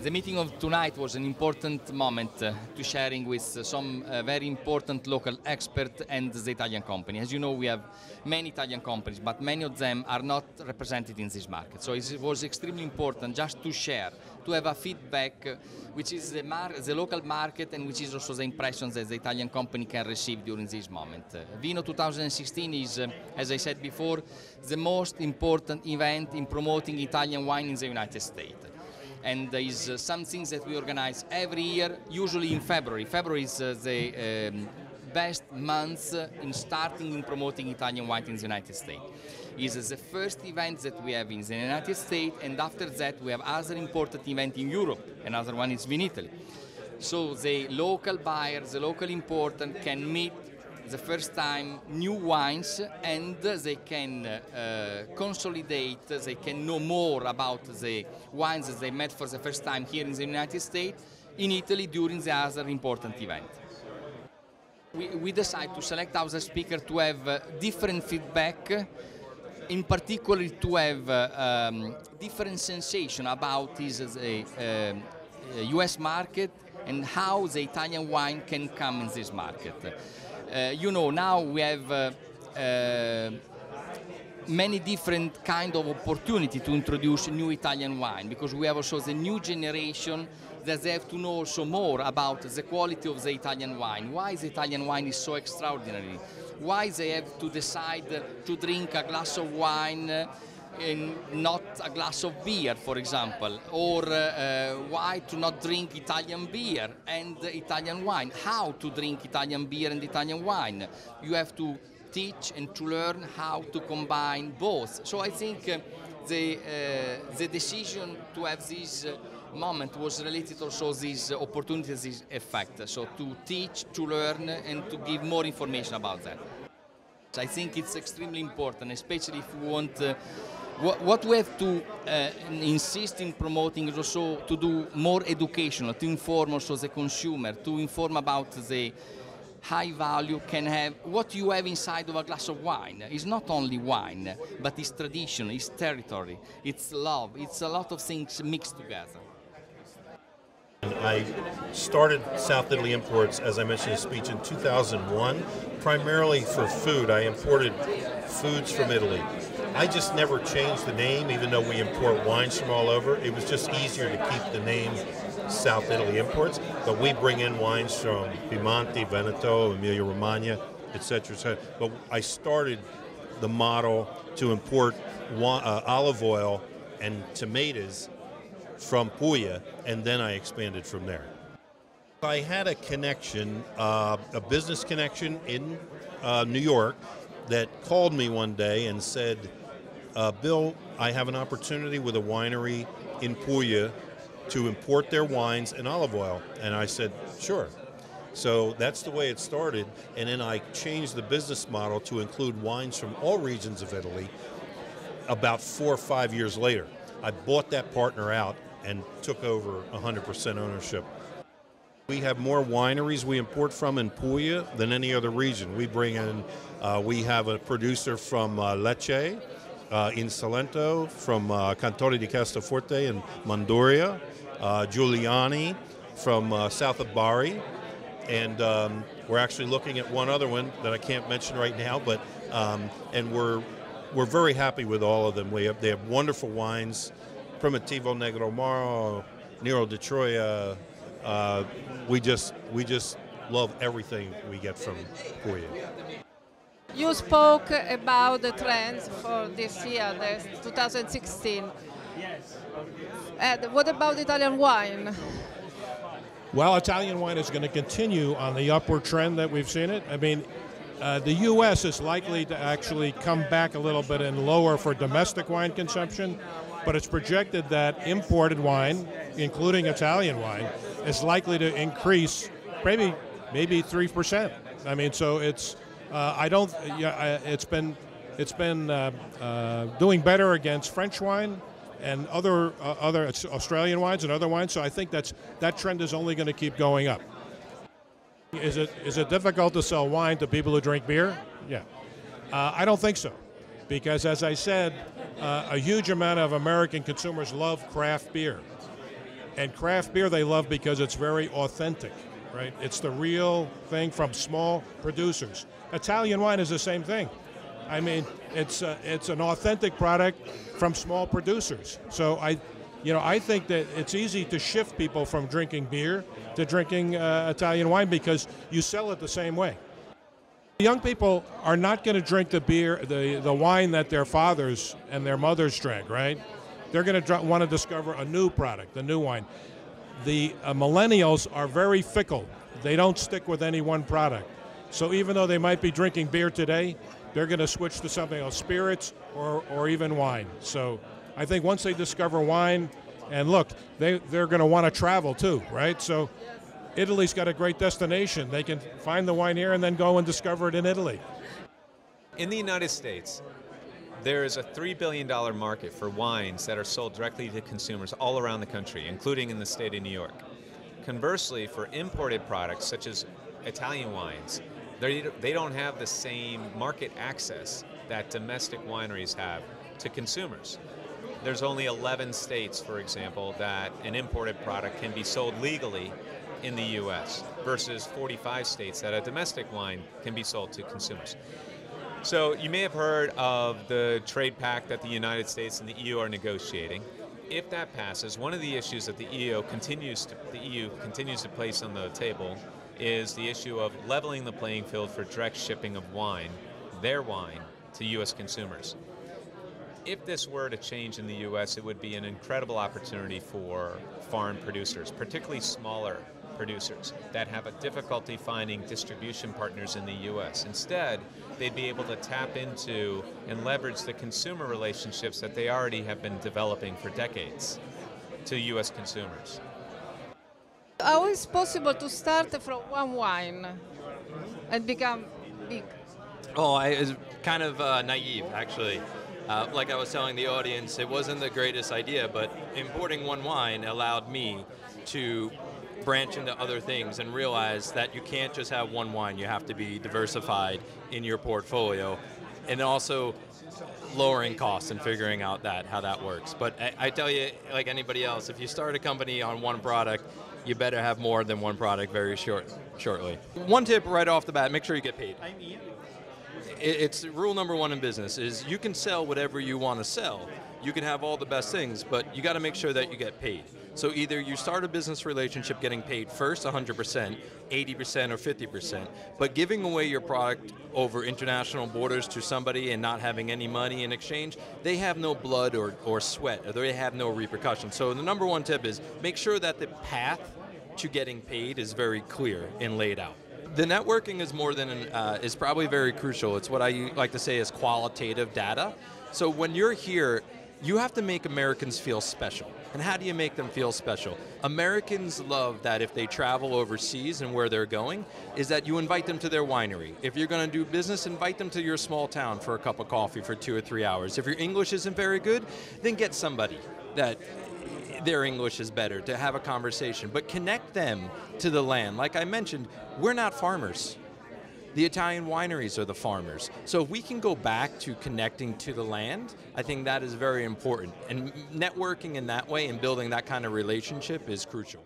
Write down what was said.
The meeting of tonight was an important moment to sharing with some very important local experts and the Italian company. As you know, we have many Italian companies, but many of them are not represented in this market. So it was extremely important just to share, to have a feedback which is the local market and which is also the impressions that the Italian company can receive during this moment. Vino 2016 is, as I said before, the most important event in promoting Italian wine in the United States. And there is something that we organize every year, usually in February. February is the best month in starting and promoting Italian wine in the United States. It is the first event that we have in the United States, and after that we have other important events in Europe. Another one is Vinitaly. So the local buyers, the local importer can meet the first time new wines, and they can consolidate, they can know more about the wines that they met for the first time here in the United States, in Italy during the other important event. We decided to select our speaker to have different feedback, in particular to have different sensation about this US market and how the Italian wine can come in this market. You know, now we have many different kind of opportunity to introduce new Italian wine, because we have also the new generation that they have to know also more about the quality of the Italian wine, why the Italian wine is so extraordinary, why they have to decide to drink a glass of wine and not a glass of beer, for example, or why to not drink Italian beer and Italian wine, how to drink Italian beer and Italian wine. You have to teach and to learn how to combine both. So I think the decision to have this moment was related also to this opportunity, this effect. So to teach, to learn, and to give more information about that. I think it's extremely important, especially if we want. What we have to insist in promoting is also to do more educational, to inform also the consumer, to inform about the high value can have, what you have inside of a glass of wine. It's not only wine, but it's tradition, it's territory, it's love, it's a lot of things mixed together. I started South Italy Imports, as I mentioned in the speech, in 2001, primarily for food. I imported foods from Italy. I just never changed the name, even though we import wines from all over. It was just easier to keep the name South Italy Imports, but we bring in wines from Piemonte, Veneto, Emilia-Romagna, etc., etc. But I started the model to import olive oil and tomatoes from Puglia, and then I expanded from there. I had a connection, a business connection in New York, that called me one day and said, Bill, I have an opportunity with a winery in Puglia to import their wines and olive oil. And I said, sure. So that's the way it started. And then I changed the business model to include wines from all regions of Italy about 4 or 5 years later. I bought that partner out and took over 100% ownership. We have more wineries we import from in Puglia than any other region. We bring in, we have a producer from Lecce, in Salento, from Cantone di Castelforte in Manduria, Giuliani from south of Bari, and we're actually looking at one other one that I can't mention right now, but and we're very happy with all of them. They have wonderful wines, Primitivo Negro Amaro, Nero di Troia. We just love everything we get from Puglia. You spoke about the trends for this year, 2016. And what about Italian wine? Well, Italian wine is going to continue on the upward trend that we've seen it. I mean, the U.S. is likely to actually come back a little bit and lower for domestic wine consumption, but it's projected that imported wine, including Italian wine, is likely to increase maybe 3%. I mean, so it's it's been doing better against French wine and other Australian wines and other wines. So I think that trend is only going to keep going up. Is it difficult to sell wine to people who drink beer? Yeah, I don't think so, because as I said, a huge amount of American consumers love craft beer. And craft beer they love because it's very authentic, right? It's the real thing from small producers. Italian wine is the same thing. I mean, it's an authentic product from small producers. So I think that it's easy to shift people from drinking beer to drinking Italian wine because you sell it the same way. Young people are not going to drink the beer, the wine that their fathers and their mothers drank, right? They're going to want to discover a new product, a new wine. The millennials are very fickle. They don't stick with any one product. So even though they might be drinking beer today, they're going to switch to something else, spirits or even wine. So I think once they discover wine, and look, they're going to want to travel too, right? So Italy's got a great destination. They can find the wine here and then go and discover it in Italy. In the United States, there is a $3 billion market for wines that are sold directly to consumers all around the country, including in the state of New York. Conversely, for imported products such as Italian wines, they don't have the same market access that domestic wineries have to consumers. There's only 11 states, for example, that an imported product can be sold legally in the U.S. versus 45 states that a domestic wine can be sold to consumers. So you may have heard of the trade pact that the United States and the EU are negotiating. If that passes, one of the issues that the EU continues to place on the table is the issue of leveling the playing field for direct shipping of wine, their wine, to U.S. consumers. If this were to change in the U.S., it would be an incredible opportunity for foreign producers, particularly smaller producers that have a difficulty finding distribution partners in the U.S. Instead, they'd be able to tap into and leverage the consumer relationships that they already have been developing for decades to U.S. consumers. How is it possible to start from one wine and become big? Oh, I was kind of naive, actually. Like I was telling the audience, it wasn't the greatest idea, but importing one wine allowed me to branch into other things and realize that you can't just have one wine. You have to be diversified in your portfolio, and also lowering costs and figuring out how that works. But I tell you, like anybody else, if you start a company on one product, you better have more than one product very shortly. One tip right off the bat, make sure you get paid. It's rule number one in business is you can sell whatever you want to sell. You can have all the best things, but you got to make sure that you get paid. So either you start a business relationship getting paid first 100%, 80% or 50%, but giving away your product over international borders to somebody and not having any money in exchange, they have no blood or sweat, or they have no repercussions. So the number one tip is make sure that the path to getting paid is very clear and laid out. The networking is is probably very crucial. It's what I like to say is qualitative data. So when you're here, you have to make Americans feel special. And how do you make them feel special? Americans love that if they travel overseas and where they're going, is that you invite them to their winery. If you're going to do business, invite them to your small town for a cup of coffee for 2 or 3 hours. If your English isn't very good, then get somebody that their English is better to have a conversation. But connect them to the land. Like I mentioned, we're not farmers. The Italian wineries are the farmers. So if we can go back to connecting to the land, I think that is very important. And networking in that way and building that kind of relationship is crucial.